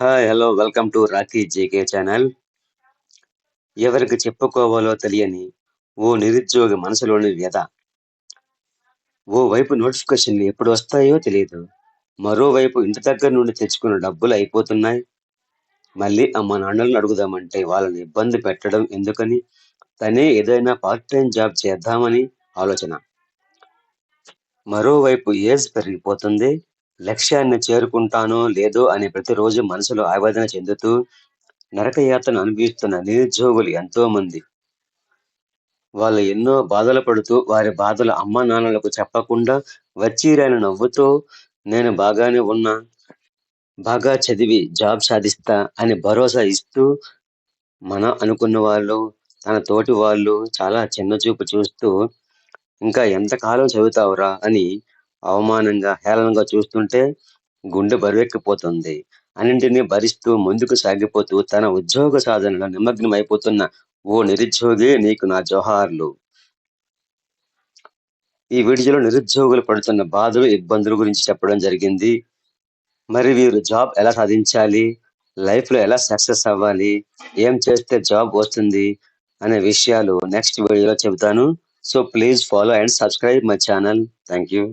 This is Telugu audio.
Hi hello welcome to Rocky JK channel. ఎవరికి చెప్పుకోవాలో తెలియని ఓ నిరుద్యోగి మనసులోని వ్యధ. ఓ వైపు నోటిఫికేషన్లు ఎప్పుడు వస్తాయో తెలియదు, మరోవైపు ఇంటి దగ్గర నుండి తెచ్చుకున్న డబ్బులు అయిపోతున్నాయి. మళ్ళీ అమ్మ నాన్నలను అడుగుదామంటే వాళ్ళని ఇబ్బంది పెట్టడం ఎందుకని తనే ఏదైనా పార్ట్ టైం జాబ్ చేద్దామని ఆలోచన. మరోవైపు ఏజ్ పెరిగిపోతుంది, లక్ష్యాన్ని చేరుకుంటానో లేదో అని ప్రతిరోజు మనసులో ఆవేదన చెందుతూ నరకయాతన అనుభవిస్తున్న నిరుద్యోగులు ఎంతో మంది. వాళ్ళు ఎన్నో బాధలు పడుతూ వారి బాధలు అమ్మా నాన్నలకు చెప్పకుండా వచ్చీరాని నవ్వుతూ నేను బాగానే ఉన్నా, బాగా చదివి జాబ్ సాధిస్తా అని భరోసా ఇస్తూ అనుకున్న వాళ్ళు, తన తోటి వాళ్ళు చాలా చిన్నచూపు చూస్తూ ఇంకా ఎంతకాలం చదువుతావురా అని అవమానంగా హేళనగా చూస్తుంటే గుండె బరువెక్కిపోతుంది. అన్నింటినీ భరిస్తూ ముందుకు సాగిపోతూ తన ఉద్యోగ సాధనలో నిమగ్నమైపోతున్న ఓ నిరుద్యోగి నీకు నా జోహార్లు. ఈ వీడియోలో నిరుద్యోగులు పడుతున్న బాధలు, ఇబ్బందుల గురించి చెప్పడం జరిగింది. మరి వీరు జాబ్ ఎలా సాధించాలి, లైఫ్లో ఎలా సక్సెస్ అవ్వాలి, ఏం చేస్తే జాబ్ వస్తుంది అనే విషయాలు నెక్స్ట్ వీడియోలో చెబుతాను. So please follow and subscribe my channel. Thank you.